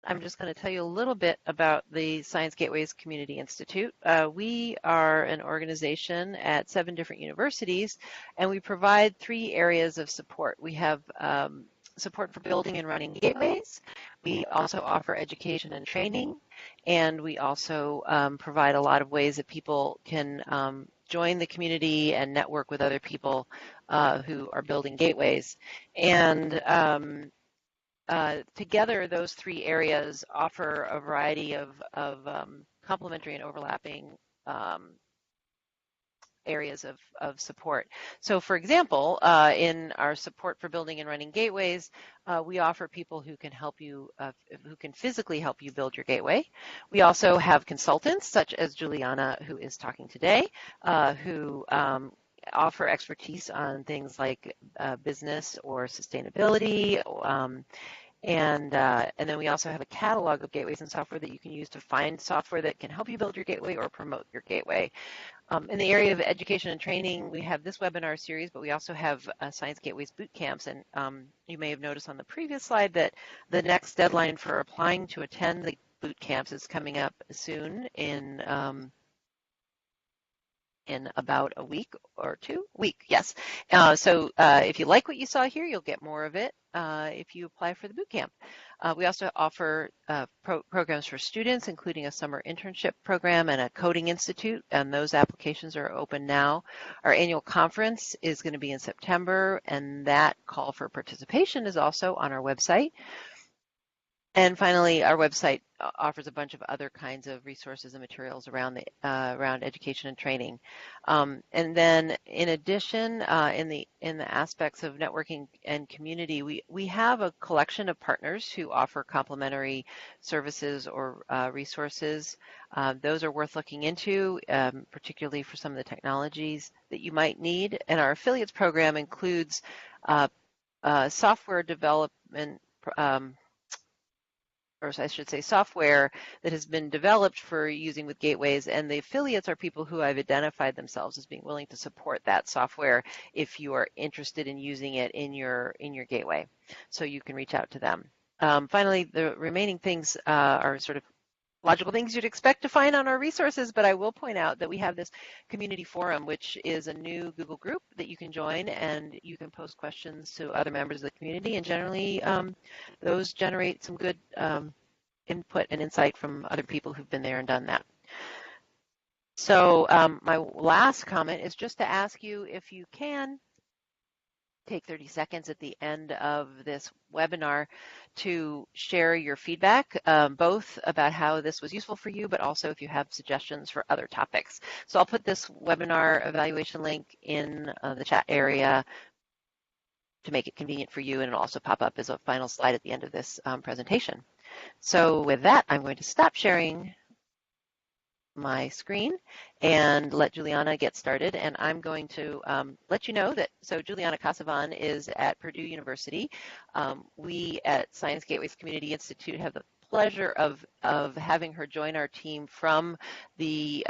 I'm just going to tell you a little bit about the Science Gateways Community Institute. We are an organization at 7 different universities, and we provide 3 areas of support. We have support for building and running gateways. We also offer education and training, and we also provide a lot of ways that people can join the community and network with other people who are building gateways. And together, those 3 areas offer a variety of complementary and overlapping areas of support. So for example, in our support for building and running gateways, we offer people who can help you, who can physically help you build your gateway. We also have consultants such as Juliana, who is talking today, who offer expertise on things like business or sustainability. And then we also have a catalog of gateways and software that you can use to find software that can help you build your gateway or promote your gateway. In the area of education and training, we have this webinar series, but we also have Science Gateways Bootcamps. And you may have noticed on the previous slide that the next deadline for applying to attend the bootcamps is coming up soon in about a week or 2 weeks, yes. So if you like what you saw here, you'll get more of it if you apply for the bootcamp. We also offer programs for students, including a summer internship program and a coding institute, and those applications are open now. Our annual conference is going to be in September, and that call for participation is also on our website. And finally, our website offers a bunch of other kinds of resources and materials around around education and training. And then, in addition, in the aspects of networking and community, we have a collection of partners who offer complementary services or resources. Those are worth looking into, particularly for some of the technologies that you might need. And our affiliates program includes software development. Or I should say software that has been developed for using with gateways, and the affiliates are people who have identified themselves as being willing to support that software if you are interested in using it in your gateway. So you can reach out to them. Finally, the remaining things are sort of logical things you'd expect to find on our resources, but I will point out that we have this community forum, which is a new Google group that you can join, and you can post questions to other members of the community, and generally those generate some good input and insight from other people who've been there and done that. So my last comment is just to ask you if you can take 30 seconds at the end of this webinar to share your feedback, both about how this was useful for you, but also if you have suggestions for other topics. So I'll put this webinar evaluation link in the chat area to make it convenient for you, and it'll also pop up as a final slide at the end of this presentation. So with that, I'm going to stop sharing my screen and let Juliana get started. And I'm going to let you know that, so Juliana Casavan is at Purdue University. We at Science Gateways Community Institute have the pleasure of having her join our team from the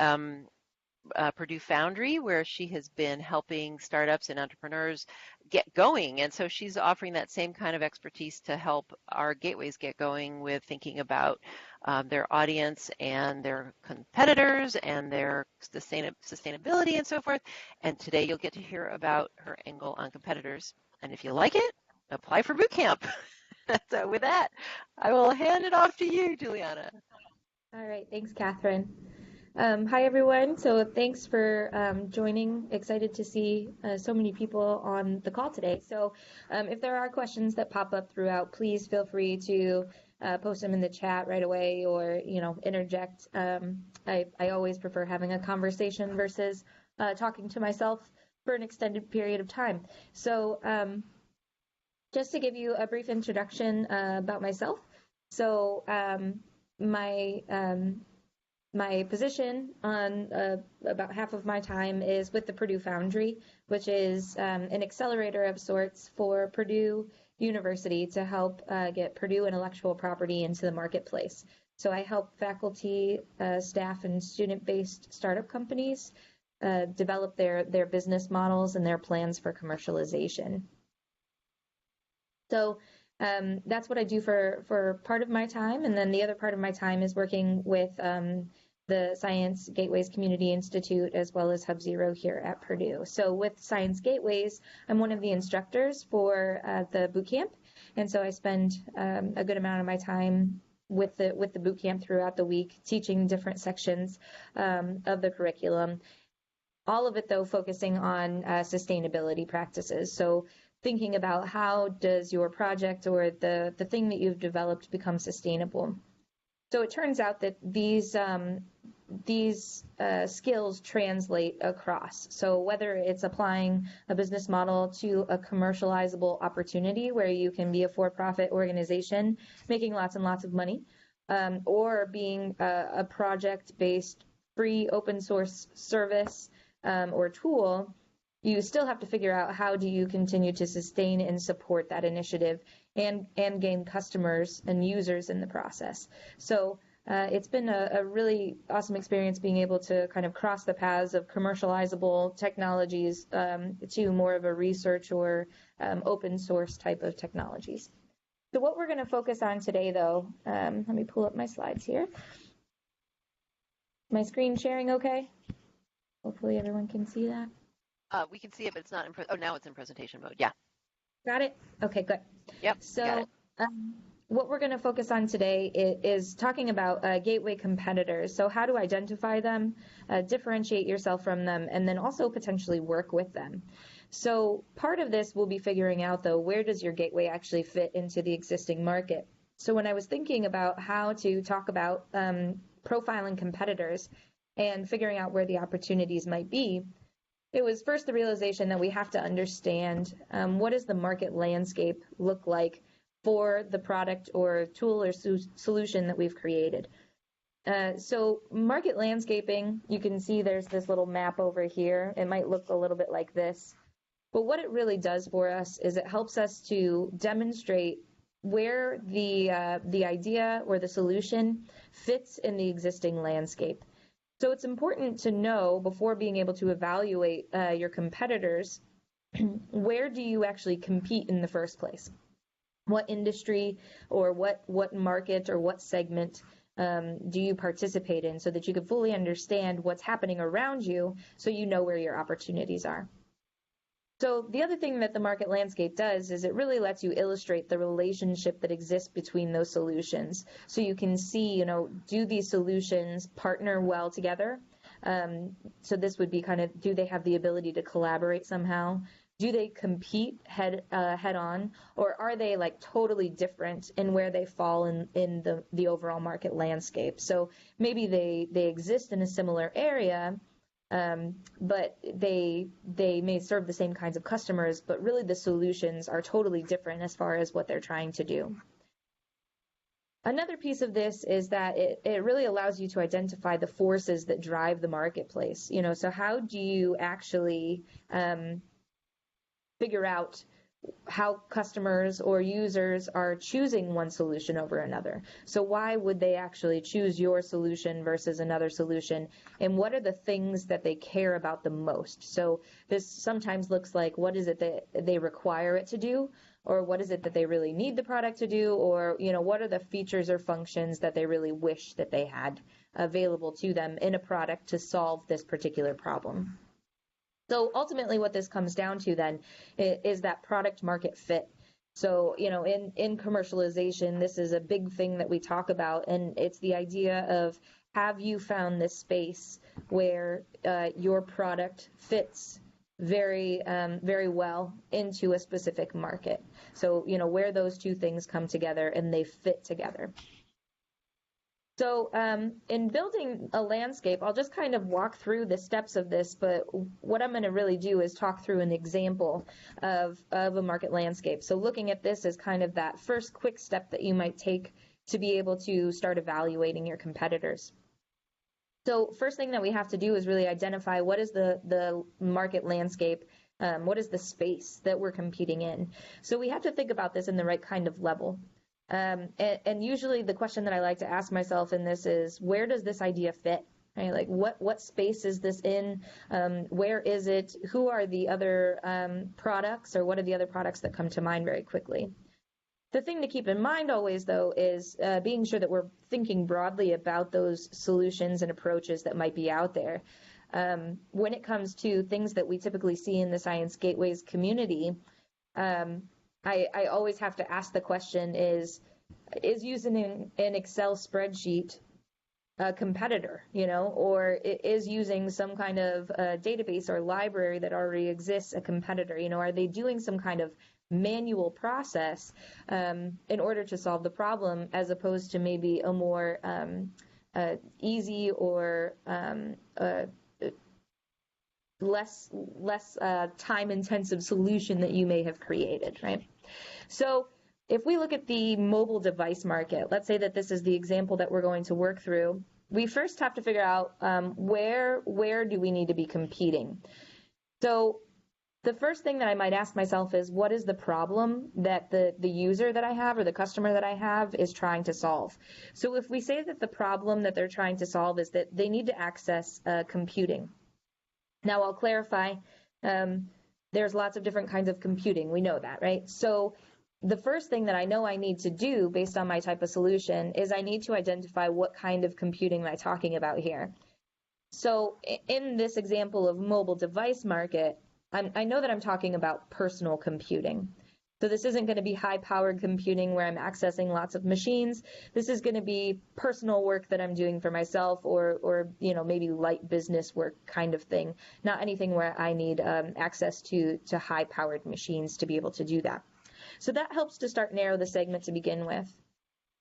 Purdue Foundry, where she has been helping startups and entrepreneurs get going. And so she's offering that same kind of expertise to help our gateways get going with thinking about their audience and their competitors and their sustainability and so forth. And today you'll get to hear about her angle on competitors. And if you like it, apply for bootcamp. So with that, I will hand it off to you, Juliana. All right, thanks, Catherine. Hi, everyone. So thanks for joining. Excited to see so many people on the call today. So if there are questions that pop up throughout, please feel free to post them in the chat right away, or interject. I always prefer having a conversation versus talking to myself for an extended period of time. So just to give you a brief introduction about myself. So my position on about half of my time is with the Purdue Foundry, which is an accelerator of sorts for Purdue University to help get Purdue intellectual property into the marketplace. So I help faculty, staff, and student-based startup companies develop their business models and their plans for commercialization. So That's what I do for part of my time. And then the other part of my time is working with the Science Gateways Community Institute as well as Hub Zero here at Purdue. So with Science Gateways, I'm one of the instructors for the bootcamp. And so I spend a good amount of my time with the bootcamp throughout the week, teaching different sections of the curriculum. All of it, though, focusing on sustainability practices. So thinking about how does your project or the thing that you've developed become sustainable. So it turns out that these skills translate across. So whether it's applying a business model to a commercializable opportunity where you can be a for-profit organization making lots and lots of money, or being a project-based free open source service or tool, you still have to figure out how do you continue to sustain and support that initiative and gain customers and users in the process. So it's been a really awesome experience being able to kind of cross the paths of commercializable technologies to more of a research or open source type of technologies. So what we're going to focus on today, though, let me pull up my slides here. My screen sharing okay? Hopefully everyone can see that. We can see it, but it's not in, now it's in presentation mode. Yeah. Got it? Okay, good. Yep. So what we're going to focus on today is talking about gateway competitors. So how to identify them, differentiate yourself from them, and then also potentially work with them. So part of this will be figuring out, though, where does your gateway actually fit into the existing market? So when I was thinking about how to talk about profiling competitors and figuring out where the opportunities might be, it was first the realization that we have to understand what does the market landscape look like for the product or tool or solution that we've created. So market landscaping, you can see there's this little map over here. It might look a little bit like this. But what it really does for us is it helps us to demonstrate where the idea or the solution fits in the existing landscape. So it's important to know before being able to evaluate your competitors, where do you actually compete in the first place? What industry or what market or what segment do you participate in so that you can fully understand what's happening around you so you know where your opportunities are. So the other thing that the market landscape does is it really lets you illustrate the relationship that exists between those solutions. So you can see, do these solutions partner well together? So this would be kind of, do they have the ability to collaborate somehow? Do they compete head on? Or are they like totally different in where they fall in the overall market landscape? So maybe they exist in a similar area, but they may serve the same kinds of customers, but really the solutions are totally different as far as what they're trying to do. Another piece of this is that it really allows you to identify the forces that drive the marketplace. So how do you actually figure out how customers or users are choosing one solution over another? So why would they actually choose your solution versus another solution? And what are the things that they care about the most? So this sometimes looks like, what is it that they require it to do? Or what is it that they really need the product to do? Or, what are the features or functions that they really wish that they had available to them in a product to solve this particular problem? So ultimately what this comes down to then is that product market fit. So, in commercialization, this is a big thing that we talk about, and it's the idea of, have you found this space where your product fits very, very well into a specific market? So, where those two things come together and they fit together. So in building a landscape, I'll just kind of walk through the steps of this, but what I'm going to really do is talk through an example of a market landscape. So looking at this as kind of that first quick step that you might take to be able to start evaluating your competitors. So first thing that we have to do is really identify what is the market landscape, what is the space that we're competing in. So we have to think about this in the right kind of level. And usually the question that I like to ask myself in this is, where does this idea fit? Right? Like what space is this in? Where is it? Who are the other products, or what are the other products that come to mind very quickly? The thing to keep in mind always, though, is being sure that we're thinking broadly about those solutions and approaches that might be out there. When it comes to things that we typically see in the Science Gateways community, I always have to ask the question, is using an Excel spreadsheet a competitor, or is using some kind of database or library that already exists a competitor? Are they doing some kind of manual process in order to solve the problem, as opposed to maybe a more easy or less time-intensive solution that you may have created, right? So if we look at the mobile device market, let's say that this is the example that we're going to work through, we first have to figure out where do we need to be competing. So the first thing that I might ask myself is, what is the problem that the user that I have or the customer that I have is trying to solve? So if we say that the problem that they're trying to solve is that they need to access computing. Now I'll clarify, there's lots of different kinds of computing. We know that, right? So the first thing that I know I need to do based on my type of solution is I need to identify what kind of computing am I talking about here. So in this example of mobile device market, I know that I'm talking about personal computing. So this isn't going to be high-powered computing where I'm accessing lots of machines. This is going to be personal work that I'm doing for myself, or maybe light business work kind of thing. Not anything where I need access to high-powered machines to be able to do that. So that helps to start narrow the segment to begin with.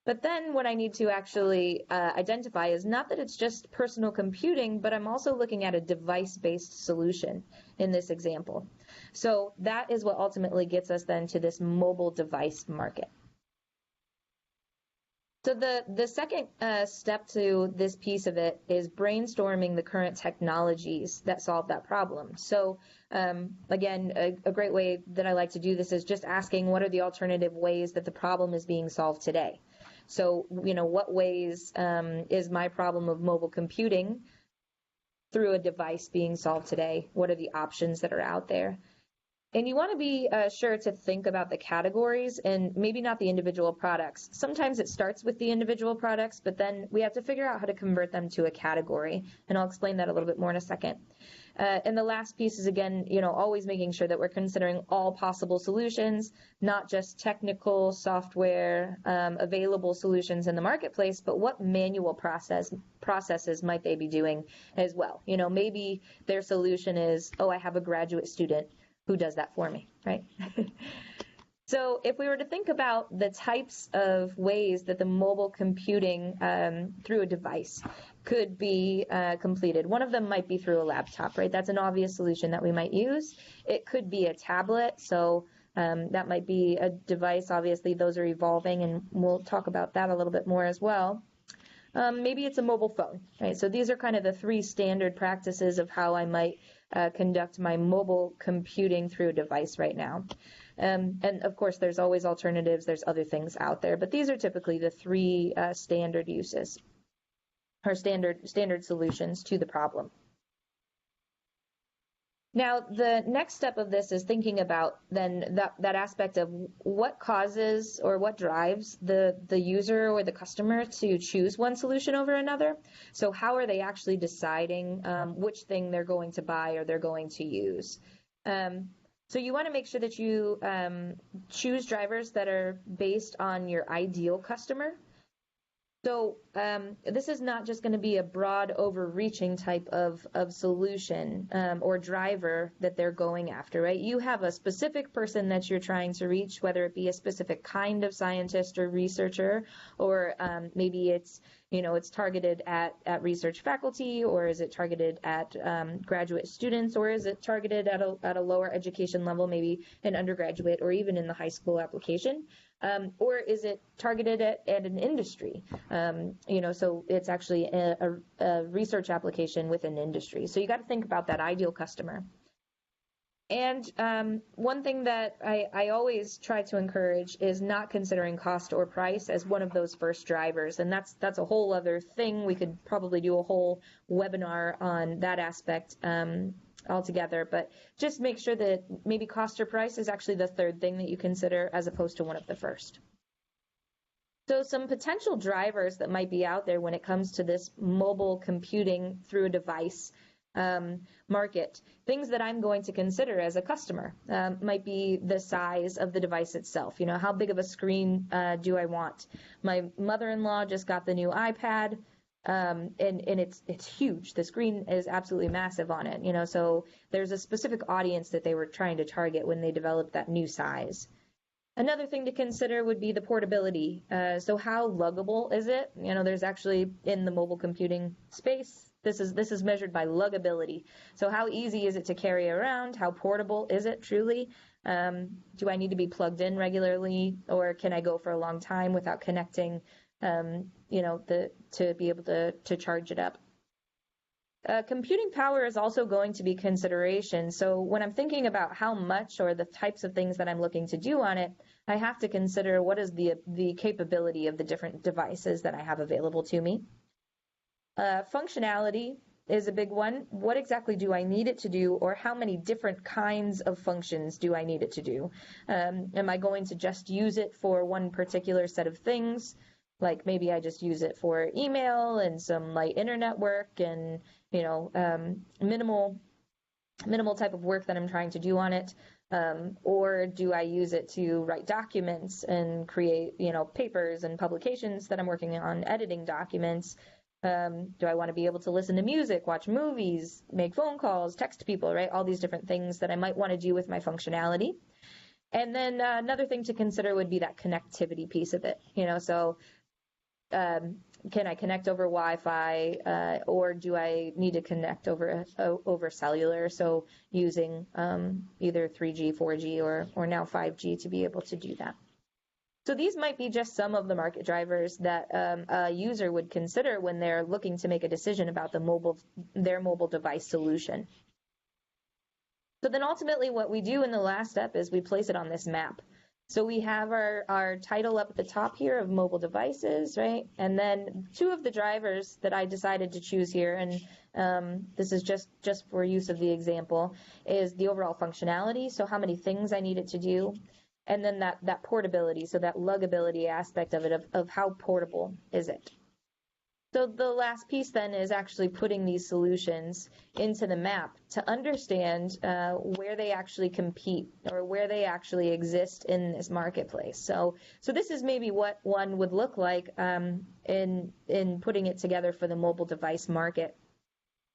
But then what I need to actually identify is not that it's just personal computing, but I'm also looking at a device-based solution in this example. So that is what ultimately gets us then to this mobile device market. So the second step to this piece of it is brainstorming the current technologies that solve that problem. So again, a great way that I like to do this is just asking, what are the alternative ways that the problem is being solved today? So, what ways is my problem of mobile computing through a device being solved today? What are the options that are out there? And you want to be sure to think about the categories and maybe not the individual products. Sometimes it starts with the individual products, but then we have to figure out how to convert them to a category. And I'll explain that a little bit more in a second. And the last piece is, again, always making sure that we're considering all possible solutions, not just technical software available solutions in the marketplace, but what manual processes might they be doing as well. Maybe their solution is, I have a graduate student who does that for me, right? So if we were to think about the types of ways that the mobile computing through a device could be completed, one of them might be through a laptop, right? That's an obvious solution that we might use. It could be a tablet, so that might be a device. Obviously, those are evolving, and we'll talk about that a little bit more as well. Maybe it's a mobile phone, right? So these are kind of the three standard practices of how I might conduct my mobile computing through a device right now. And of course, there's always alternatives. There's other things out there, but these are typically the three standard uses or standard solutions to the problem. Now, the next step of this is thinking about then that aspect of what causes or what drives the user or the customer to choose one solution over another. So how are they actually deciding which thing they're going to buy or they're going to use? So you want to make sure that you choose drivers that are based on your ideal customer. So this is not just going to be a broad overreaching type of solution or driver that they're going after, right? You have a specific person that you're trying to reach, whether it be a specific kind of scientist or researcher, or maybe it's targeted at research faculty, or is it targeted at graduate students, or is it targeted at a lower education level, maybe an undergraduate or even in the high school application? Or is it targeted at an industry? So it's actually a research application with an industry. So you got to think about that ideal customer. And one thing that I always try to encourage is not considering cost or price as one of those first drivers. And that's a whole other thing. We could probably do a whole webinar on that aspect altogether, but just make sure that maybe cost or price is actually the third thing that you consider as opposed to one of the first. So some potential drivers that might be out there when it comes to this mobile computing through a device market, things that I'm going to consider as a customer might be the size of the device itself. You know, how big of a screen do I want? My mother-in-law just got the new iPad, and it's huge. The screen is absolutely massive on it. You know, so there's a specific audience that they were trying to target when they developed that new size. Another thing to consider would be the portability. So how luggable is it? You know, there's actually in the mobile computing space, this is measured by luggability. So how easy is it to carry around? How portable is it truly? Do I need to be plugged in regularly, or can I go for a long time without connecting? You know, to be able to charge it up. Computing power is also going to be consideration. So when I'm thinking about how much or the types of things that I'm looking to do on it, I have to consider what is the capability of the different devices that I have available to me. Functionality is a big one. What exactly do I need it to do, or how many different kinds of functions do I need it to do? Am I going to just use it for one particular set of things? Like maybe I just use it for email and some light internet work and, you know, minimal type of work that I'm trying to do on it. Or do I use it to write documents and create, you know, papers and publications that I'm working on, editing documents? Do I want to be able to listen to music, watch movies, make phone calls, text people, right? All these different things that I might want to do with my functionality. And then another thing to consider would be that connectivity piece of it, you know, so can I connect over Wi-Fi, or do I need to connect over cellular? So using either 3G, 4G, or now 5G to be able to do that. So these might be just some of the market drivers that a user would consider when they're looking to make a decision about their mobile device solution. So then ultimately what we do in the last step is we place it on this map. So we have our title up at the top here of mobile devices, right? And then two of the drivers that I decided to choose here, and this is just for use of the example, is the overall functionality, so how many things I need it to do, and then that portability, so that luggability aspect of it, of how portable is it. So the last piece then is actually putting these solutions into the map to understand where they actually compete or where they actually exist in this marketplace. So this is maybe what one would look like in putting it together for the mobile device market.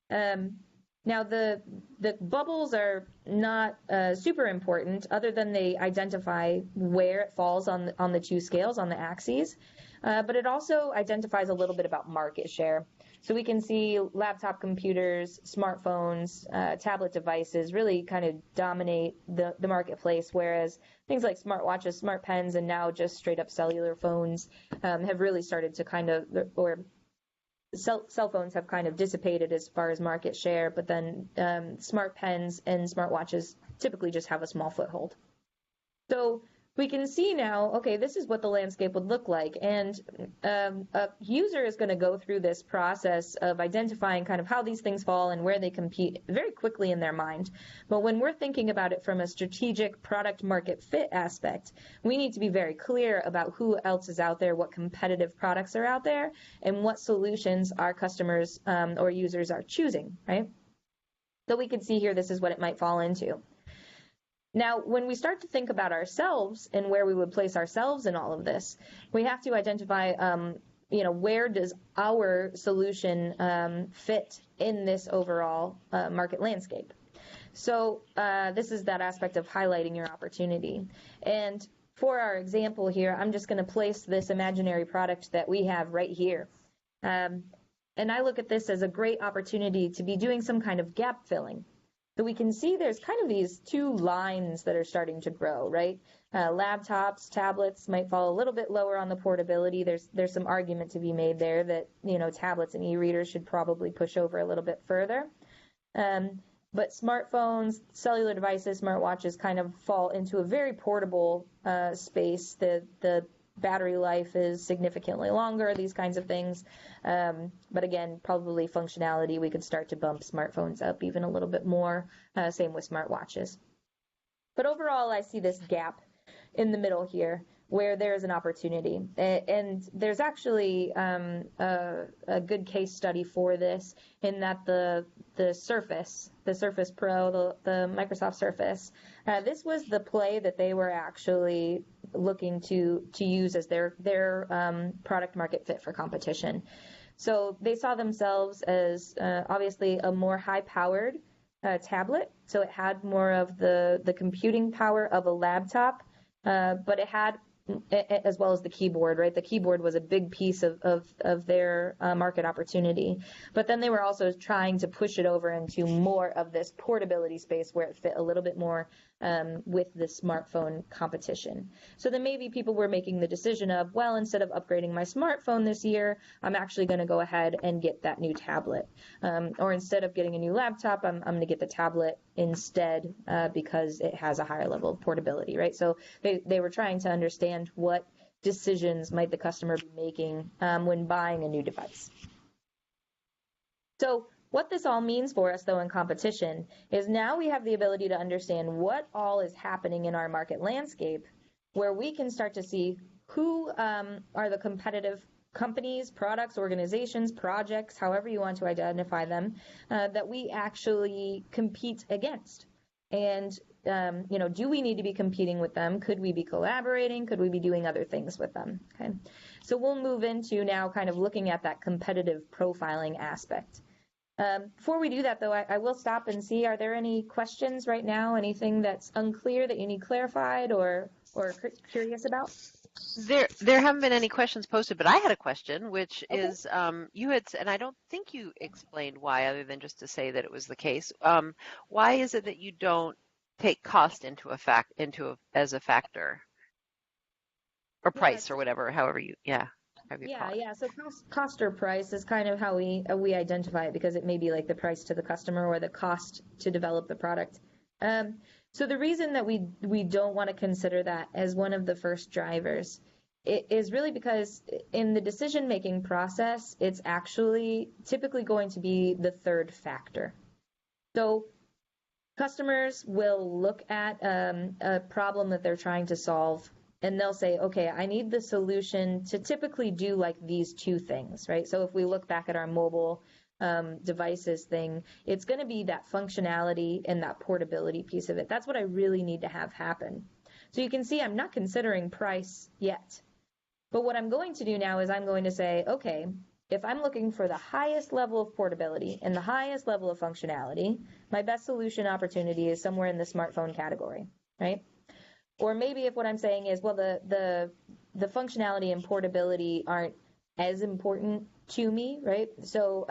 Now the bubbles are not super important, other than they identify where it falls on the two scales, on the axes. But it also identifies a little bit about market share. So we can see laptop computers, smartphones, tablet devices really kind of dominate the marketplace, whereas things like smartwatches, smart pens, and now just straight up cellular phones have really started to kind of, or cell phones have kind of dissipated as far as market share, but then smart pens and smartwatches typically just have a small foothold. So we can see now, okay, this is what the landscape would look like. And a user is going to go through this process of identifying kind of how these things fall and where they compete very quickly in their mind. But when we're thinking about it from a strategic product market fit aspect, we need to be very clear about who else is out there, what competitive products are out there, and what solutions our customers or users are choosing, right? So we can see here, this is what it might fall into. Now, when we start to think about ourselves and where we would place ourselves in all of this, we have to identify, where does our solution fit in this overall market landscape? So this is that aspect of highlighting your opportunity. And for our example here, I'm just going to place this imaginary product that we have right here. And I look at this as a great opportunity to be doing some kind of gap filling. So we can see there's kind of these two lines that are starting to grow, right? Laptops, tablets might fall a little bit lower on the portability. There's some argument to be made there that, tablets and e-readers should probably push over a little bit further. But smartphones, cellular devices, smartwatches kind of fall into a very portable space. The battery life is significantly longer, these kinds of things. But again, probably functionality, we could start to bump smartphones up even a little bit more, same with smartwatches. But overall, I see this gap in the middle here where there's an opportunity. And there's actually a good case study for this, in that the Surface Pro, the Microsoft Surface, this was the play that they were actually looking to use as their product market fit for competition. So they saw themselves as obviously a more high-powered tablet. So it had more of the computing power of a laptop, but it had, as well as the keyboard, right? The keyboard was a big piece of their market opportunity. But then they were also trying to push it over into more of this portability space where it fit a little bit more with the smartphone competition. So then maybe people were making the decision of, well, instead of upgrading my smartphone this year, I'm actually going to go ahead and get that new tablet. Or instead of getting a new laptop, I'm going to get the tablet instead because it has a higher level of portability, right? So they were trying to understand what decisions might the customer be making when buying a new device. So what this all means for us, though, in competition is now we have the ability to understand what all is happening in our market landscape, where we can start to see who are the competitive companies, products, organizations, projects, however you want to identify them, that we actually compete against. And, do we need to be competing with them? Could we be collaborating? Could we be doing other things with them? Okay. So we'll move into now kind of looking at that competitive profiling aspect. Before we do that, though, I will stop and see, are there any questions right now? Anything that's unclear that you need clarified or curious about? There haven't been any questions posted, but I had a question, which is you had, and I don't think you explained why, other than just to say that it was the case. Why is it that you don't take cost as a factor, or price, or whatever, however you call it. So cost or price is kind of how we identify it, because it may be like the price to the customer or the cost to develop the product. So the reason that we don't want to consider that as one of the first drivers is really because in the decision-making process, it's actually typically going to be the third factor. So customers will look at a problem that they're trying to solve, and they'll say, okay, I need the solution to typically do like these two things, right? So if we look back at our mobile devices thing, it's going to be that functionality and that portability piece of it. That's what I really need to have happen. So you can see I'm not considering price yet. But what I'm going to do now is I'm going to say, okay, if I'm looking for the highest level of portability and the highest level of functionality, my best solution opportunity is somewhere in the smartphone category, right? Or maybe if what I'm saying is, well, the functionality and portability aren't as important to me, right? So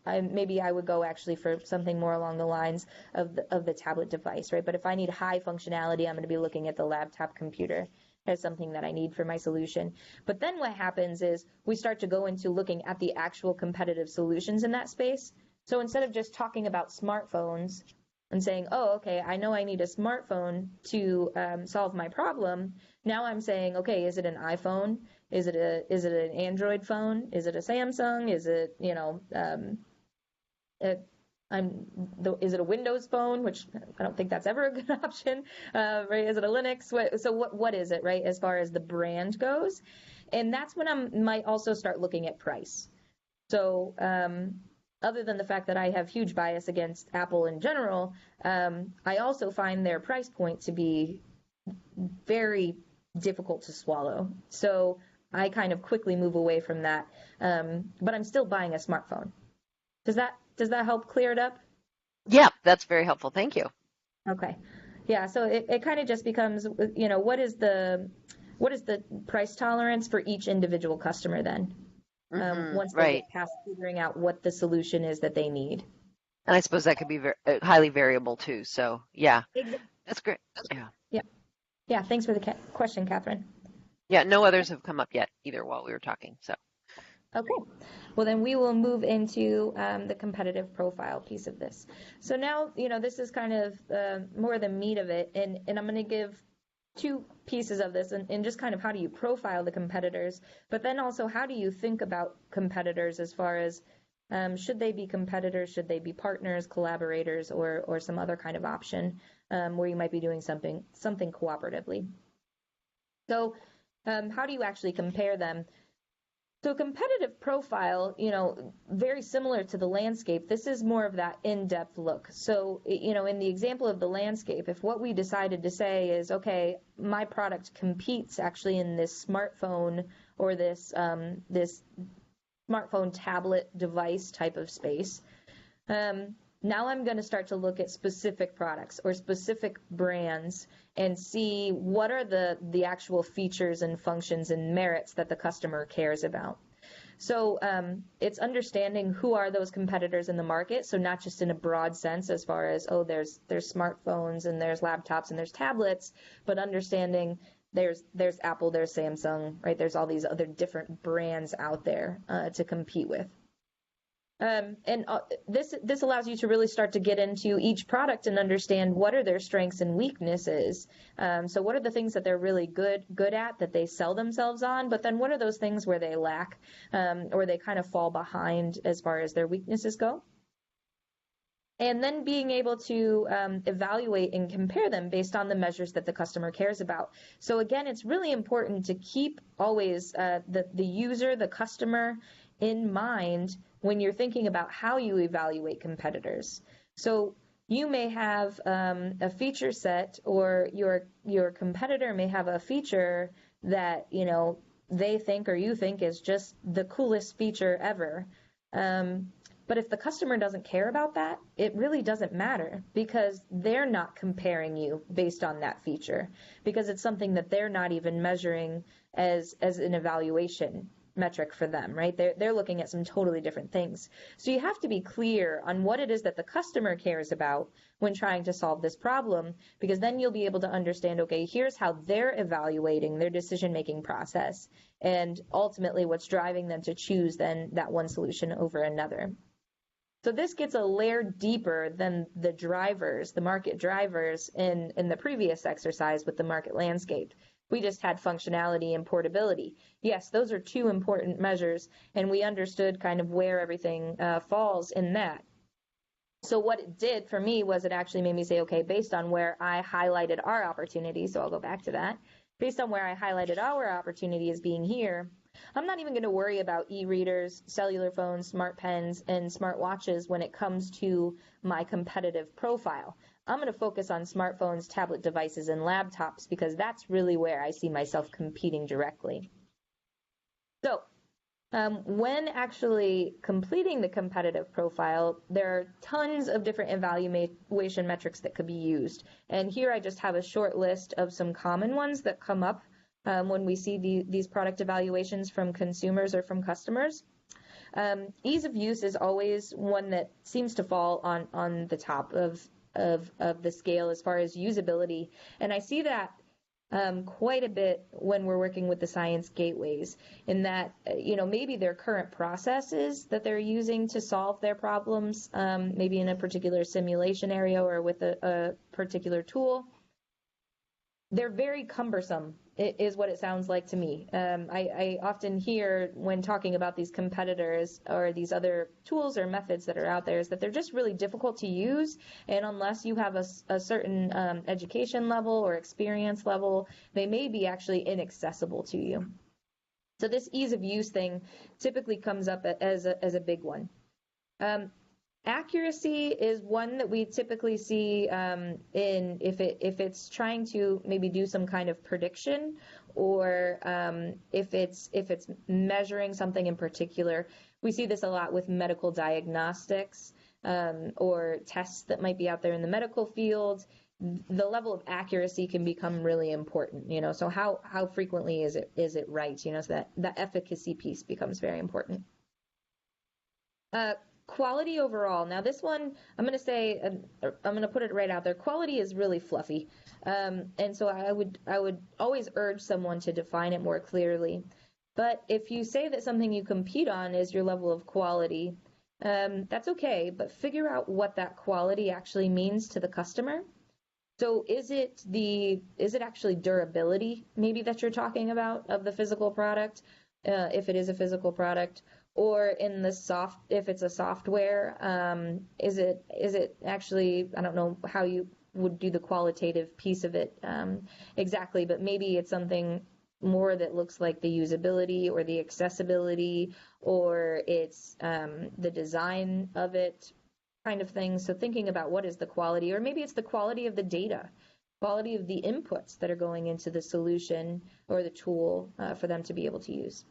maybe I would go actually for something more along the lines of the tablet device, right? But if I need high functionality, I'm going to be looking at the laptop computer as something that I need for my solution. But then what happens is we start to go into looking at the actual competitive solutions in that space. So instead of just talking about smartphones and saying, oh, okay, I know I need a smartphone to solve my problem. Now I'm saying, okay, is it an iPhone? Is it an Android phone? Is it a Samsung? Is it, is it a Windows phone? Which I don't think that's ever a good option, right? Is it a Linux? So what is it, right? As far as the brand goes, and that's when I might also start looking at price. So other than the fact that I have huge bias against Apple in general, I also find their price point to be very difficult to swallow. So I kind of quickly move away from that. But I'm still buying a smartphone. Does that help clear it up? Yeah, that's very helpful. Thank you. Okay. Yeah, so it kind of just becomes, what is the price tolerance for each individual customer then? Once they get past figuring out what the solution is that they need. And I suppose that could be highly variable too. So yeah, exactly. That's great. Yeah. Thanks for the question, Catherine. Yeah, no others have come up yet either while we were talking. So. Okay. Well, then we will move into the competitive profile piece of this. So now, this is kind of more the meat of it, and I'm going to give two pieces of this and just kind of how do you profile the competitors, but then also how do you think about competitors as far as should they be competitors, should they be partners, collaborators, or some other kind of option where you might be doing something cooperatively. So how do you actually compare them? So competitive profile, very similar to the landscape, this is more of that in-depth look. So, in the example of the landscape, if what we decided to say is, okay, my product competes actually in this smartphone or this smartphone tablet device type of space, now I'm going to start to look at specific products or specific brands and see what are the actual features and functions and merits that the customer cares about. So it's understanding who are those competitors in the market. So not just in a broad sense as far as, oh, there's smartphones and there's laptops and there's tablets, but understanding there's Apple, there's Samsung, right? There's all these other different brands out there to compete with. And this allows you to really start to get into each product and understand what are their strengths and weaknesses. So what are the things that they're really good at that they sell themselves on, but then what are those things where they lack or they kind of fall behind as far as their weaknesses go? And then being able to evaluate and compare them based on the measures that the customer cares about. So again, it's really important to keep always the user, the customer in mind when you're thinking about how you evaluate competitors. So you may have a feature set, or your competitor may have a feature that they think or you think is just the coolest feature ever. But if the customer doesn't care about that, it really doesn't matter, because they're not comparing you based on that feature, because it's something that they're not even measuring as an evaluation metric for them, right? They're looking at some totally different things. So you have to be clear on what it is that the customer cares about when trying to solve this problem, because then you'll be able to understand, okay, here's how they're evaluating their decision-making process, and ultimately what's driving them to choose then that one solution over another. So this gets a layer deeper than the drivers, the market drivers in the previous exercise with the market landscape. We just had functionality and portability. Yes, those are two important measures, and we understood kind of where everything falls in that. So what it did for me was it actually made me say, okay, based on where I highlighted our opportunity, so I'll go back to that, based on where I highlighted our opportunity as being here, I'm not even going to worry about e-readers, cellular phones, smart pens, and smart watches when it comes to my competitive profile. I'm going to focus on smartphones, tablet devices, and laptops, because that's really where I see myself competing directly. So when actually completing the competitive profile, there are tons of different evaluation metrics that could be used. And here I just have a short list of some common ones that come up when we see these product evaluations from consumers or from customers. Ease of use is always one that seems to fall on the top of the scale as far as usability. And I see that quite a bit when we're working with the science gateways, in that, maybe their current processes that they're using to solve their problems, maybe in a particular simulation area or with a particular tool, they're very cumbersome, is what it sounds like to me. I often hear when talking about these competitors or these other tools or methods that are out there, is that they're just really difficult to use, and unless you have a certain education level or experience level, they may be actually inaccessible to you. So this ease of use thing typically comes up as a big one. Accuracy is one that we typically see in if it's trying to maybe do some kind of prediction, or if it's measuring something in particular. We see this a lot with medical diagnostics or tests that might be out there in the medical field. The level of accuracy can become really important, so how frequently is it right, so that efficacy piece becomes very important. Quality overall. Now this one, I'm going to put it right out there. Quality is really fluffy. And so I would always urge someone to define it more clearly. But if you say that something you compete on is your level of quality, that's okay, but figure out what that quality actually means to the customer. So is it actually durability maybe that you're talking about of the physical product, if it is a physical product? Or if it's a software, is it actually, I don't know how you would do the qualitative piece of it exactly, but maybe it's something more that looks like the usability or the accessibility, or it's the design of it kind of thing. So thinking about what is the quality, or maybe it's the quality of the data, quality of the inputs that are going into the solution or the tool for them to be able to use.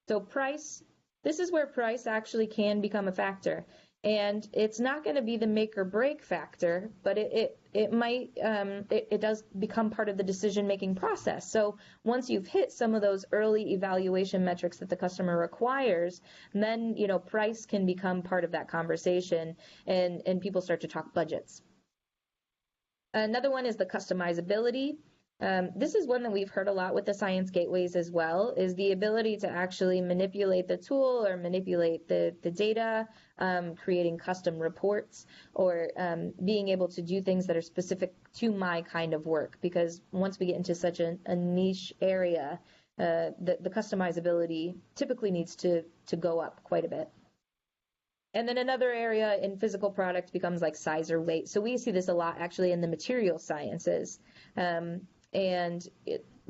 So price, this is where price actually can become a factor. And it's not going to be the make or break factor, but it might, it does become part of the decision-making process. So once you've hit some of those early evaluation metrics that the customer requires, then, price can become part of that conversation, and people start to talk budgets. Another one is the customizability. This is one that we've heard a lot with the science gateways as well, is the ability to actually manipulate the tool or manipulate the data, creating custom reports, or being able to do things that are specific to my kind of work. Because once we get into such a niche area, the customizability typically needs to go up quite a bit. And then another area in physical product becomes like size or weight. So we see this a lot actually in the material sciences.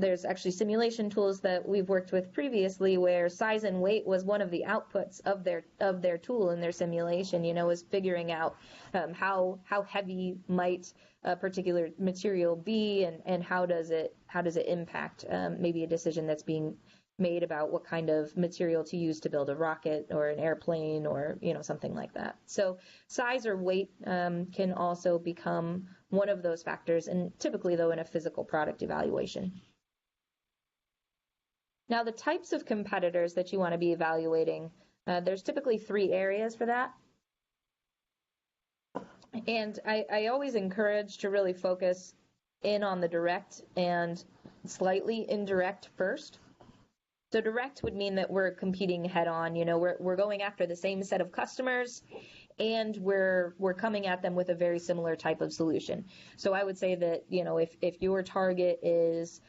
There's actually simulation tools that we've worked with previously where size and weight was one of the outputs of their tool in their simulation, was figuring out how heavy might a particular material be, and how does it impact maybe a decision that's being made about what kind of material to use to build a rocket or an airplane or something like that. So size or weight can also become one of those factors, and typically though in a physical product evaluation. Now the types of competitors that you want to be evaluating, there's typically 3 areas for that. And I always encourage to really focus in on the direct and slightly indirect first. So direct would mean that we're competing head on, we're going after the same set of customers, and we're coming at them with a very similar type of solution. So I would say that, if your target is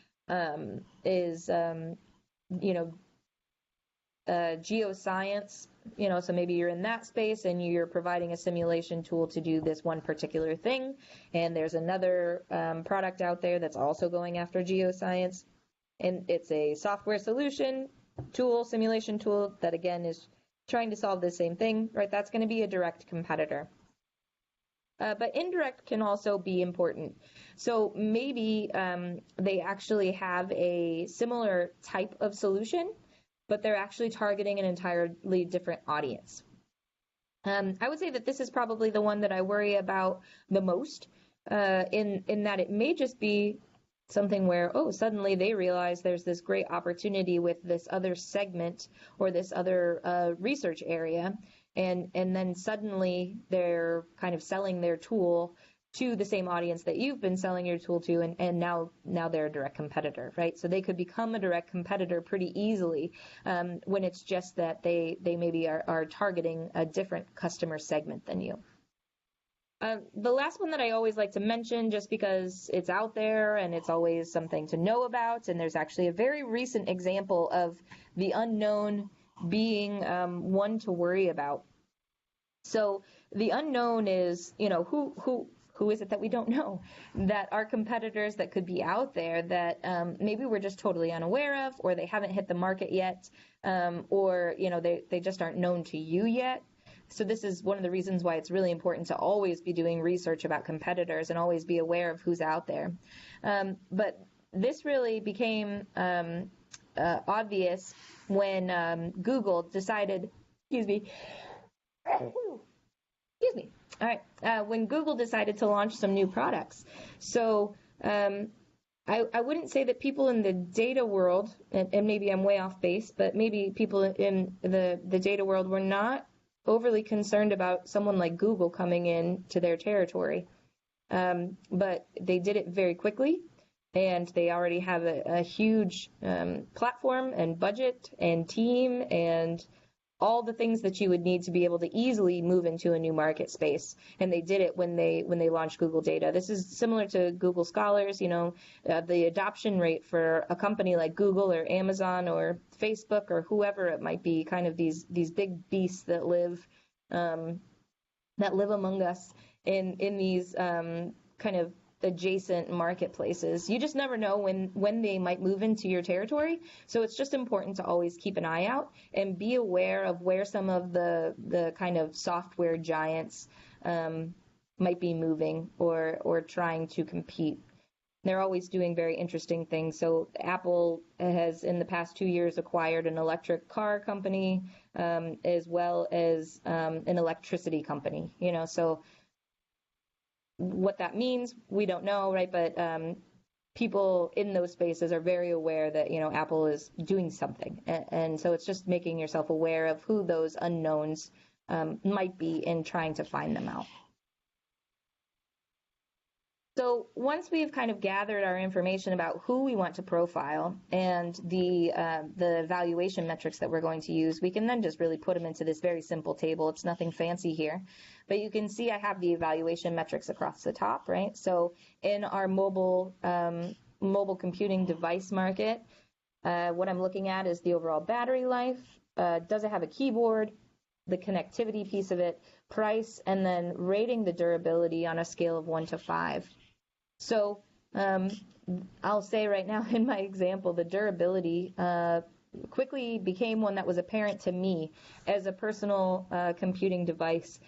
geoscience, so maybe you're in that space and you're providing a simulation tool to do this one particular thing, and there's another product out there that's also going after geoscience, and it's a software solution tool, simulation tool, that again is trying to solve the same thing, right? That's going to be a direct competitor. But indirect can also be important. So maybe they actually have a similar type of solution, but they're actually targeting an entirely different audience. I would say that this is probably the one that I worry about the most, in that it may just be something where, suddenly they realize there's this great opportunity with this other segment or this other research area, and then suddenly they're kind of selling their tool to the same audience that you've been selling your tool to, and now they're a direct competitor, right? So they could become a direct competitor pretty easily when it's just that they maybe are targeting a different customer segment than you. The last one that I always like to mention, just because it's out there and it's always something to know about, and there's actually a very recent example of the unknown being one to worry about. So the unknown is, who is it that we don't know, that are competitors that could be out there that maybe we're just totally unaware of, or they haven't hit the market yet, or they just aren't known to you yet. So this is one of the reasons why it's really important to always be doing research about competitors and always be aware of who's out there. But this really became obvious when Google decided, when Google decided to launch some new products. So I wouldn't say that people in the data world, and maybe I'm way off base, but maybe people in the data world were not overly concerned about someone like Google coming in to their territory. But they did it very quickly, and they already have a huge platform and budget and team and all the things that you would need to be able to easily move into a new market space. And they did it when they launched Google Data. This is similar to Google Scholars. The adoption rate for a company like Google or Amazon or Facebook or whoever it might be, kind of these big beasts that live among us in these kind of adjacent marketplaces. You just never know when they might move into your territory. So it's just important to always keep an eye out and be aware of where some of the kind of software giants might be moving or trying to compete. They're always doing very interesting things. So Apple has, in the past 2 years, acquired an electric car company, as well as an electricity company. So what that means, we don't know, right? But people in those spaces are very aware that Apple is doing something, and so it's just making yourself aware of who those unknowns might be and trying to find them out. So once we've kind of gathered our information about who we want to profile and the evaluation metrics that we're going to use, we can then just really put them into this very simple table. It's nothing fancy here, but you can see I have the evaluation metrics across the top, right? So in our mobile computing device market, what I'm looking at is the overall battery life. Does it have a keyboard? The connectivity piece of it, price, and then rating the durability on a scale of 1 to 5. So I'll say right now in my example, the durability quickly became one that was apparent to me as a personal computing device.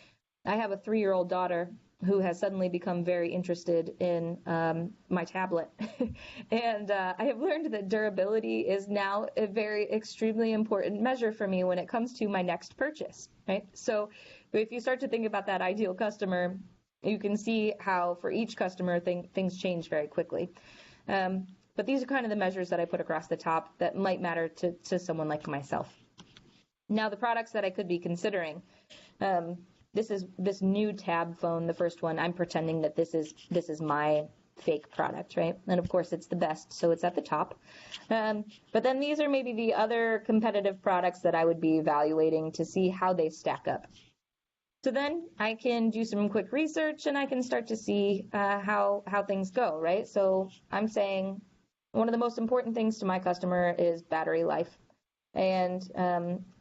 I have a 3-year-old daughter who has suddenly become very interested in my tablet. And I have learned that durability is now a very extremely important measure for me when it comes to my next purchase, right? So if you start to think about that ideal customer, you can see how for each customer things change very quickly. But these are kind of the measures that I put across the top that might matter to someone like myself. Now, the products that I could be considering, this new tab phone, the first one, I'm pretending that this is my fake product, right? And of course it's the best, so it's at the top. But then these are maybe the other competitive products that I would be evaluating to see how they stack up. So then I can do some quick research and I can start to see how things go, right? So I'm saying one of the most important things to my customer is battery life. And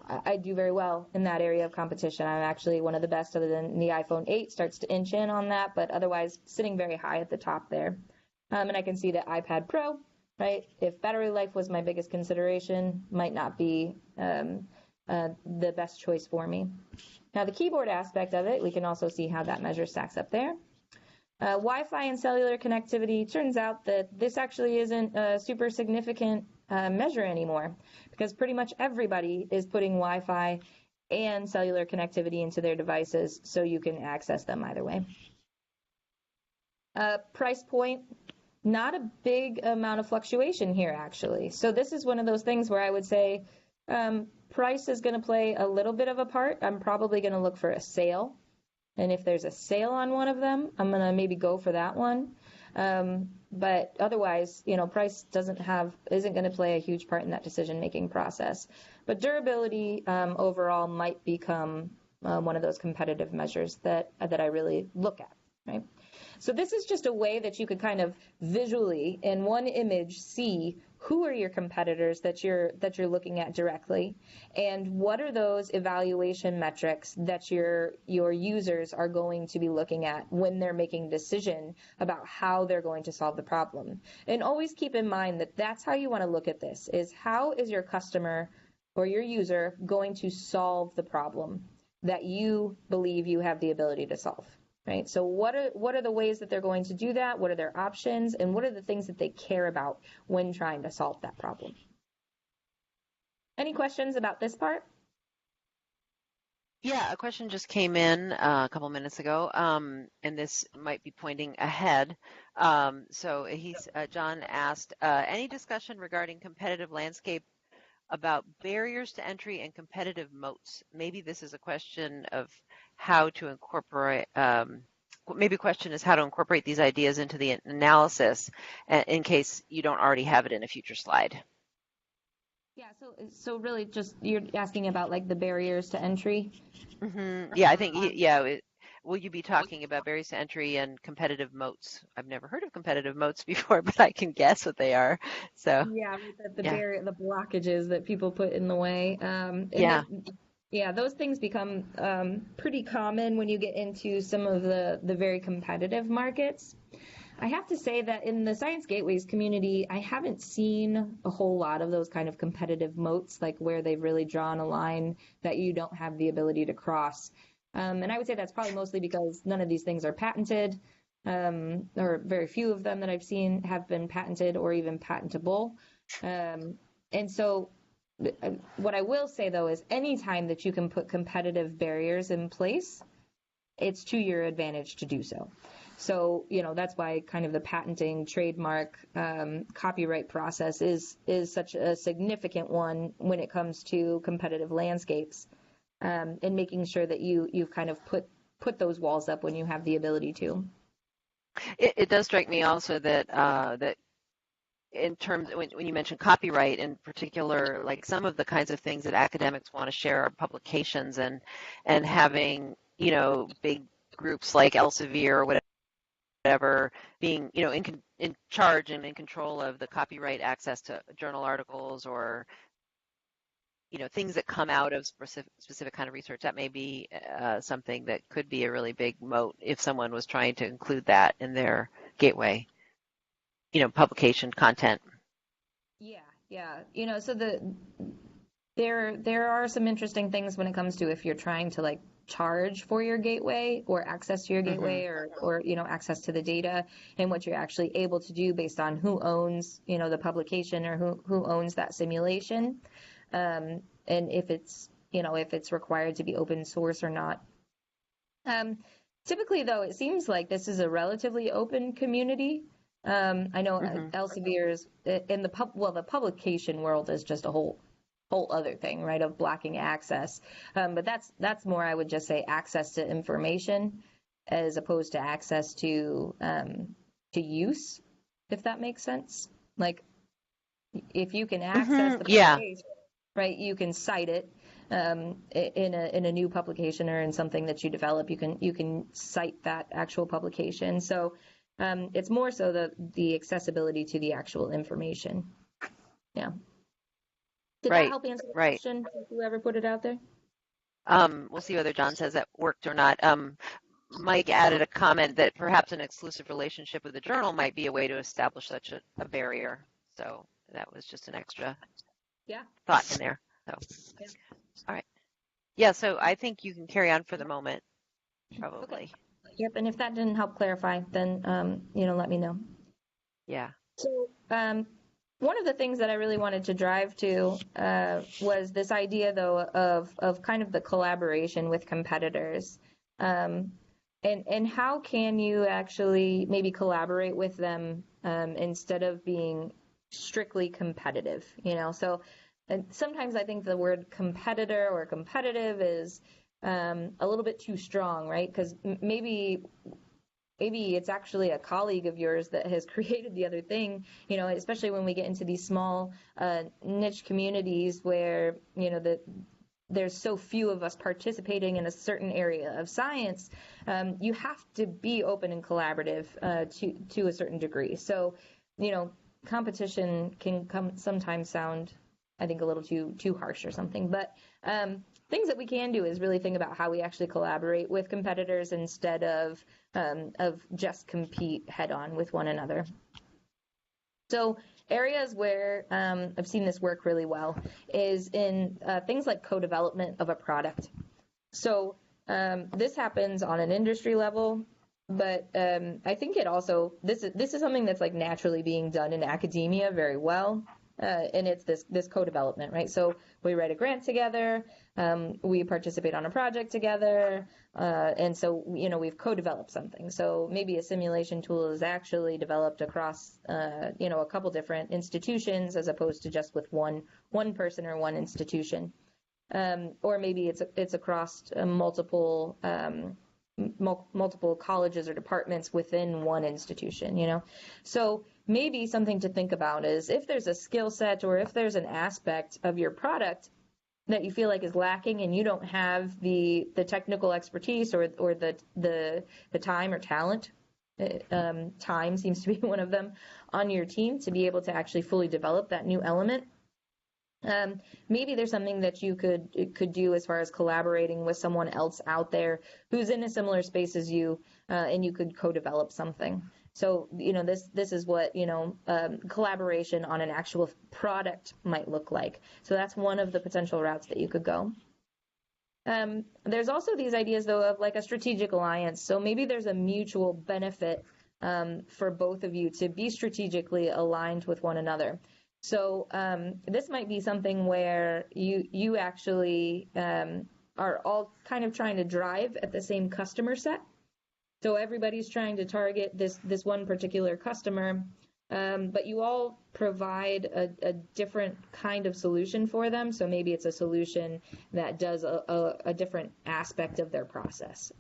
I do very well in that area of competition. I'm actually one of the best, other than the iPhone 8 starts to inch in on that, but otherwise sitting very high at the top there. And I can see that iPad Pro, right? If battery life was my biggest consideration, might not be the best choice for me. Now, the keyboard aspect of it, we can also see how that measure stacks up there. Wi-Fi and cellular connectivity, turns out that this actually isn't a super significant measure anymore, because pretty much everybody is putting Wi-Fi and cellular connectivity into their devices, so you can access them either way. Price point, not a big amount of fluctuation here, actually. So this is one of those things where I would say price is going to play a little bit of a part. I'm probably going to look for a sale. And if there's a sale on one of them, I'm going to maybe go for that one. But otherwise, price isn't going to play a huge part in that decision-making process. But durability overall might become one of those competitive measures that I really look at, right? So this is just a way that you could kind of visually, in one image, see who are your competitors that you're looking at directly, and what are those evaluation metrics that your users are going to be looking at when they're making a decision about how they're going to solve the problem. And always keep in mind that that's how you want to look at this, is how is your customer or your user going to solve the problem that you believe you have the ability to solve. Right? So what are the ways that they're going to do that? What are their options? And what are the things that they care about when trying to solve that problem? Any questions about this part? Yeah, a question just came in a couple minutes ago, and this might be pointing ahead. So John asked, any discussion regarding competitive landscape about barriers to entry and competitive moats? Maybe this is a question of how to incorporate, maybe a question is how to incorporate these ideas into the analysis in case you don't already have it in a future slide. Yeah, so really just you're asking about like the barriers to entry? Mm-hmm. Yeah, I think, will you be talking about barriers to entry and competitive moats? I've never heard of competitive moats before, but I can guess what they are. So yeah, the barrier, the blockages that people put in the way. Those things become pretty common when you get into some of the very competitive markets. I have to say that in the Science Gateways community, I haven't seen a whole lot of those kind of competitive moats, like where they've really drawn a line that you don't have the ability to cross. And I would say that's probably mostly because none of these things are patented, or very few of them that I've seen have been patented or even patentable. And so what I will say, though, is anytime that you can put competitive barriers in place, it's to your advantage to do so. So, that's why kind of the patenting, trademark, copyright process is such a significant one when it comes to competitive landscapes, and making sure that you've kind of put those walls up when you have the ability to. It does strike me also that in terms when you mention copyright in particular, like some of the kinds of things that academics want to share are publications, and having big groups like Elsevier or whatever being in charge and in control of the copyright access to journal articles, or things that come out of specific kind of research. That may be something that could be a really big moat if someone was trying to include that in their gateway, publication content. Yeah. So there are some interesting things when it comes to if you're trying to like charge for your gateway or access to your gateway, or access to the data, and what you're actually able to do based on who owns the publication, or who owns that simulation, and if it's required to be open source or not. Typically, though, it seems like this is a relatively open community. I know Elsevier is in the publication world is just a whole other thing, right, of blocking access. But that's more, I would just say, access to information as opposed to access to use, if that makes sense. Like, if you can access the publication, right, you can cite it in a new publication or in something that you develop. You can cite that actual publication. So it's more so the accessibility to the actual information. Yeah. Did that help answer the question? Whoever put it out there? We'll see whether John says that worked or not. Mike added a comment that perhaps an exclusive relationship with the journal might be a way to establish such a barrier. So that was just an extra thought in there. So, all right. Yeah, so I think you can carry on for the moment, probably. Okay. Yep, and if that didn't help clarify, then, let me know. Yeah. So, one of the things that I really wanted to drive to was this idea, though, of kind of the collaboration with competitors, and how can you actually maybe collaborate with them instead of being strictly competitive, So, and sometimes I think the word competitor or competitive is a little bit too strong, right? Because maybe it's actually a colleague of yours that has created the other thing, especially when we get into these small niche communities where, there's so few of us participating in a certain area of science. You have to be open and collaborative to a certain degree. So, competition can sometimes sound, I think, a little too harsh or something. But things that we can do is really think about how we actually collaborate with competitors instead of just compete head on with one another. So areas where I've seen this work really well is in things like co-development of a product. So this happens on an industry level, but I think it also, this is something that's like naturally being done in academia very well. And it's this co-development, right? So we write a grant together, we participate on a project together, and so, we've co-developed something. So maybe a simulation tool is actually developed across, a couple different institutions as opposed to just with one person or one institution. Or maybe it's across multiple colleges or departments within one institution, So maybe something to think about is if there's a skill set or if there's an aspect of your product that you feel like is lacking and you don't have the technical expertise or the time or talent, time seems to be one of them, on your team to be able to actually fully develop that new element. Maybe there's something that you could do as far as collaborating with someone else out there who's in a similar space as you, and you could co-develop something. So, this is what, collaboration on an actual product might look like. So that's one of the potential routes that you could go. There's also these ideas, though, of like a strategic alliance. So maybe there's a mutual benefit for both of you to be strategically aligned with one another. So this might be something where you actually are all kind of trying to drive at the same customer set. So everybody's trying to target this one particular customer, but you all provide a different kind of solution for them. So maybe it's a solution that does a different aspect of their process.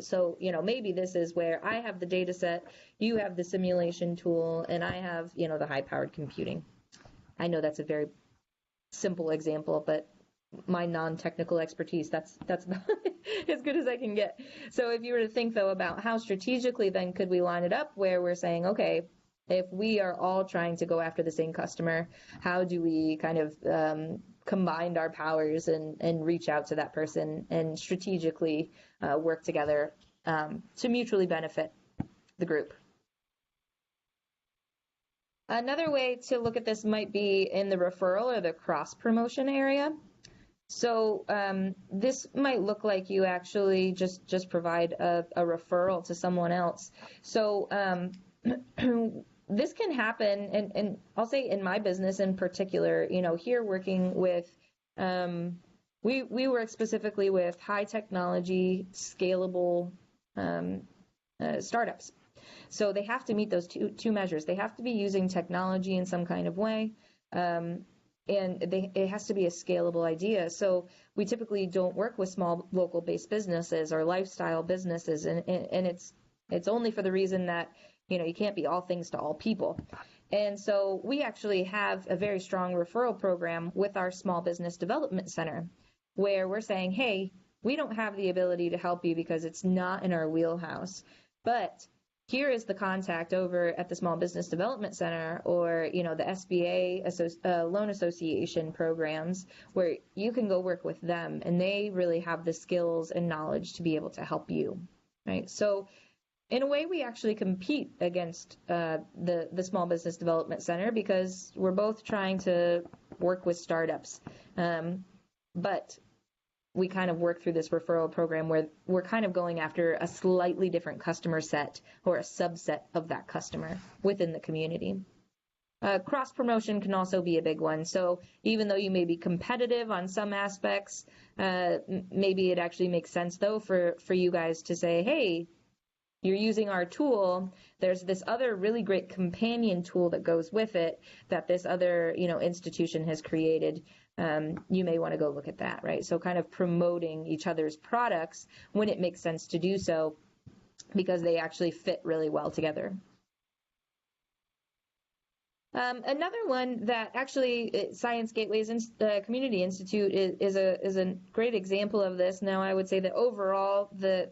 So, maybe this is where I have the data set, you have the simulation tool, and I have, the high-powered computing. I know that's a very simple example, but my non-technical expertise, that's about as good as I can get. So if you were to think, though, about how strategically then could we line it up where we're saying, okay, if we are all trying to go after the same customer, how do we kind of combine our powers and reach out to that person and strategically work together to mutually benefit the group? Another way to look at this might be in the referral or the cross-promotion area. So this might look like you actually just provide a referral to someone else. So this can happen, and I'll say in my business in particular, here working with, we work specifically with high technology, scalable startups. So they have to meet those two measures. They have to be using technology in some kind of way. And it has to be a scalable idea. So we typically don't work with small local-based businesses or lifestyle businesses, and it's only for the reason that you can't be all things to all people. And so we actually have a very strong referral program with our Small Business Development Center, where we're saying, hey, we don't have the ability to help you because it's not in our wheelhouse, but here is the contact over at the Small Business Development Center or, the SBA Loan Association programs where you can go work with them, and they really have the skills and knowledge to be able to help you, right? So in a way, we actually compete against the Small Business Development Center because we're both trying to work with startups, but we kind of work through this referral program where we're kind of going after a slightly different customer set or a subset of that customer within the community. Cross-promotion can also be a big one. So even though you may be competitive on some aspects, maybe it actually makes sense, though, for you guys to say, hey, you're using our tool, there's this other really great companion tool that goes with it that this other, institution has created. You may want to go look at that, right? So kind of promoting each other's products when it makes sense to do so because they actually fit really well together. Another one that actually Science Gateways Community Institute is a great example of this. Now, I would say that overall the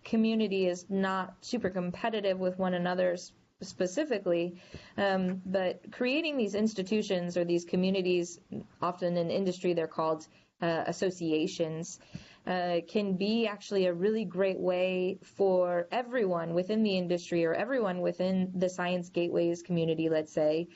community is not super competitive with one another specifically, but creating these institutions or these communities, often in industry they're called associations, can be actually a really great way for everyone within the industry or everyone within the Science Gateways community, let's say,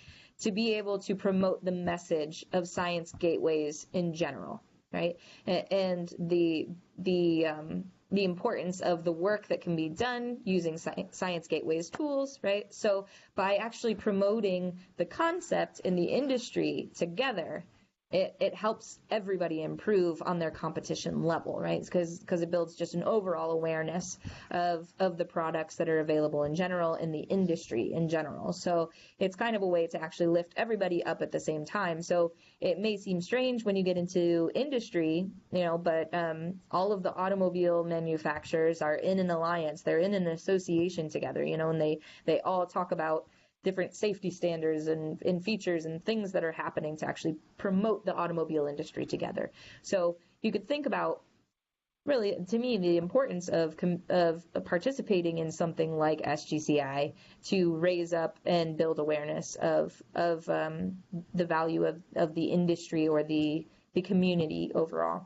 to be able to promote the message of Science Gateways in general, right? And the importance of the work that can be done using Science Gateways tools, right? So by actually promoting the concept in the industry together, it helps everybody improve on their competition level, right? Because it builds just an overall awareness of the products that are available in general in the industry in general. So it's kind of a way to actually lift everybody up at the same time. So it may seem strange when you get into industry, but all of the automobile manufacturers are in an alliance. They're in an association together, and they all talk about different safety standards and features and things that are happening to actually promote the automobile industry together. So you could think about, really, to me, the importance of participating in something like SGCI to raise up and build awareness of the value of the industry or the community overall.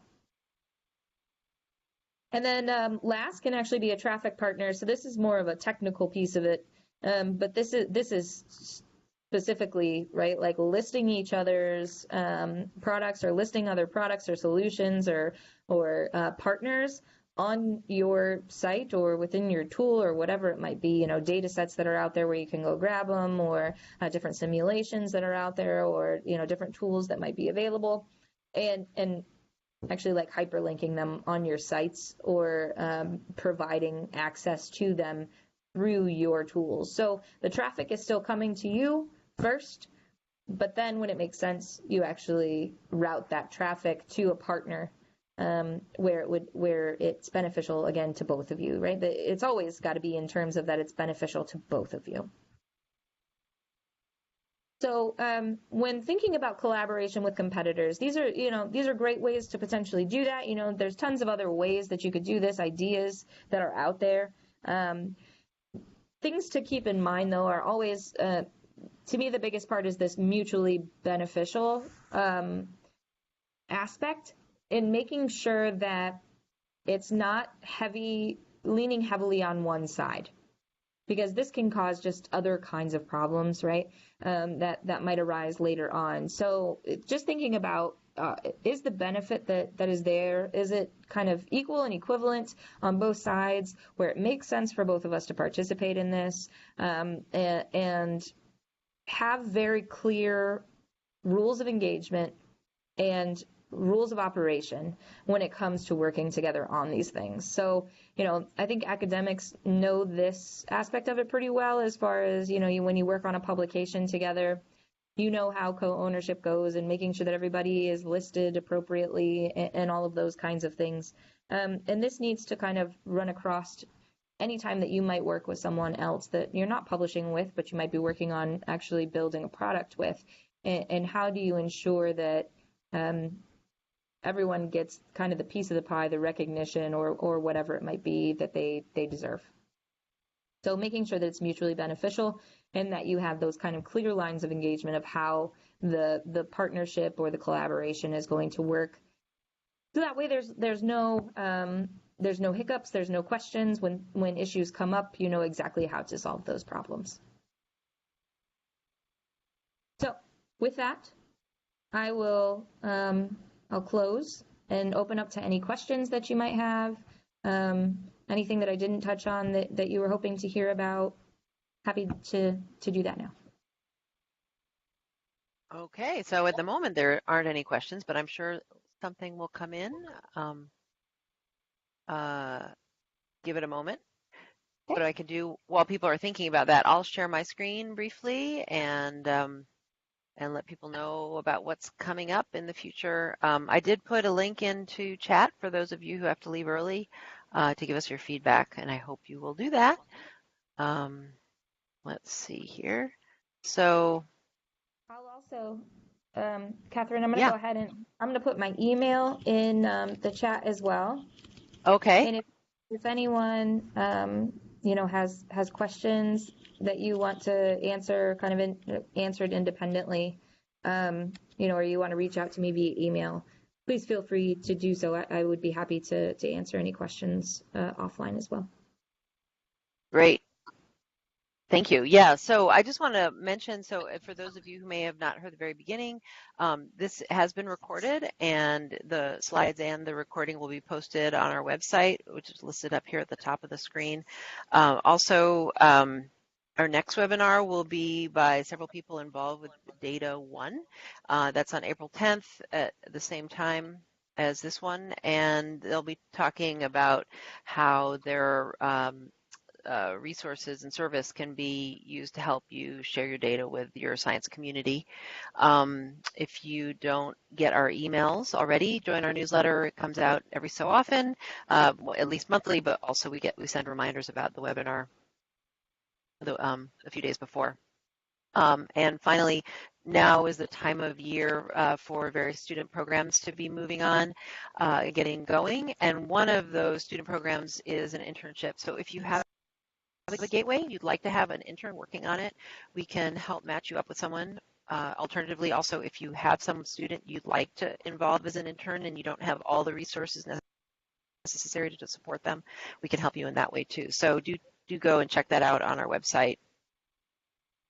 And then last can actually be a traffic partner. So this is more of a technical piece of it. But this is specifically, right, like listing each other's products, or listing other products or solutions, or partners on your site or within your tool, or whatever it might be, data sets that are out there where you can go grab them, or different simulations that are out there, or different tools that might be available, and actually like hyperlinking them on your sites, or providing access to them through your tools. So the traffic is still coming to you first, but then when it makes sense, you actually route that traffic to a partner, where it's beneficial, again, to both of you, right? It's always got to be in terms of that it's beneficial to both of you. So when thinking about collaboration with competitors, these are great ways to potentially do that. There's tons of other ways that you could do this, ideas that are out there. Things to keep in mind, though, are always, to me, the biggest part is this mutually beneficial aspect, in making sure that it's not leaning heavily on one side, because this can cause just other kinds of problems, right? That might arise later on. So just thinking about, is the benefit that is there, is it kind of equal and equivalent on both sides, where it makes sense for both of us to participate in this, and have very clear rules of engagement and rules of operation when it comes to working together on these things. So, I think academics know this aspect of it pretty well, as far as, when you work on a publication together, how co-ownership goes, and making sure that everybody is listed appropriately, and all of those kinds of things. And this needs to kind of run across anytime that you might work with someone else that you're not publishing with, but you might be working on actually building a product with. And how do you ensure that everyone gets kind of the piece of the pie, the recognition, or whatever it might be that they deserve. So making sure that it's mutually beneficial, and that you have those kind of clear lines of engagement of how the partnership or the collaboration is going to work. So that way there's no hiccups, there's no questions. When issues come up, you know exactly how to solve those problems. So with that, I will I'll close and open up to any questions that you might have. Anything that I didn't touch on that you were hoping to hear about, happy to do that now. Okay, so at the moment there aren't any questions, but I'm sure something will come in. Give it a moment. What I can do while people are thinking about that, I'll share my screen briefly and let people know about what's coming up in the future. I did put a link into chat for those of you who have to leave early to give us your feedback, and I hope you will do that. Let's see here. So I'll also, Catherine, I'm going to go ahead and I'm going to put my email in the chat as well. Okay. And if anyone, has questions that you want to answer, kind of answered independently, or you want to reach out to me via email, please feel free to do so. I would be happy to answer any questions offline as well. Great. Thank you. Yeah, so I just want to mention, so for those of you who may have not heard the very beginning, this has been recorded, and the slides and the recording will be posted on our website, which is listed up here at the top of the screen. Also, our next webinar will be by several people involved with Data 1. That's on April 10th at the same time as this one, and they'll be talking about how their resources and service can be used to help you share your data with your science community. If you don't get our emails already, join our newsletter. It comes out every so often, at least monthly, but also we send reminders about the webinar a few days before. And finally, now is the time of year for various student programs to be moving on, getting going. And one of those student programs is an internship. So if you have a gateway, you'd like to have an intern working on it, we can help match you up with someone. Alternatively, also, if you have some student you'd like to involve as an intern and you don't have all the resources necessary to support them, we can help you in that way too. So do go and check that out on our website.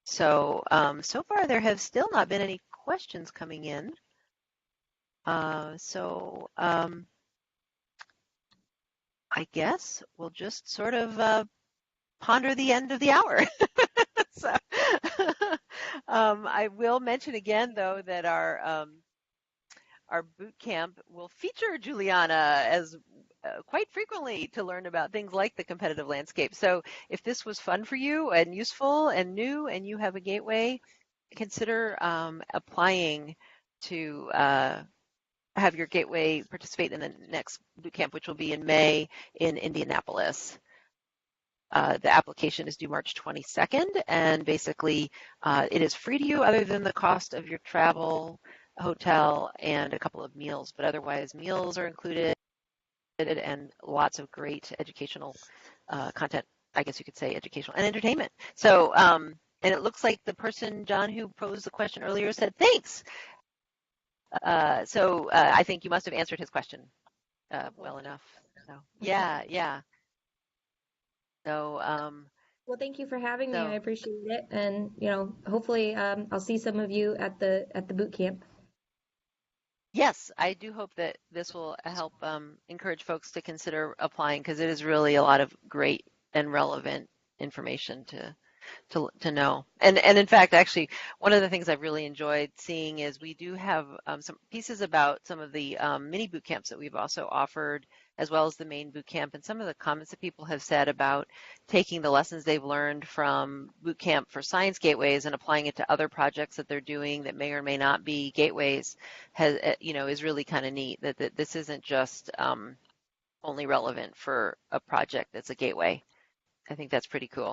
So, so far there have still not been any questions coming in. I guess we'll just sort of ponder the end of the hour. So, I will mention again, though, that our boot camp will feature Juliana as quite frequently to learn about things like the competitive landscape. So if this was fun for you and useful and new and you have a gateway, consider applying to have your gateway participate in the next boot camp, which will be in May in Indianapolis. The application is due March 22nd, and basically it is free to you other than the cost of your travel, hotel, and a couple of meals, but otherwise meals are included and lots of great educational content, I guess you could say educational and entertainment. So, and it looks like the person, John, who posed the question earlier said, thanks. So I think you must have answered his question well enough. So, yeah, yeah. So, Well, thank you for having me. I so appreciate it. And, hopefully I'll see some of you at the boot camp. yes, I do hope that this will help encourage folks to consider applying because it is really a lot of great and relevant information to know. And in fact, actually, one of the things I've really enjoyed seeing is we do have some pieces about some of the mini boot camps that we've also offered, as well as the main boot camp, and some of the comments that people have said about taking the lessons they've learned from boot camp for science gateways and applying it to other projects that they're doing that may or may not be gateways has, is really kind of neat that this isn't just only relevant for a project that's a gateway. I think that's pretty cool.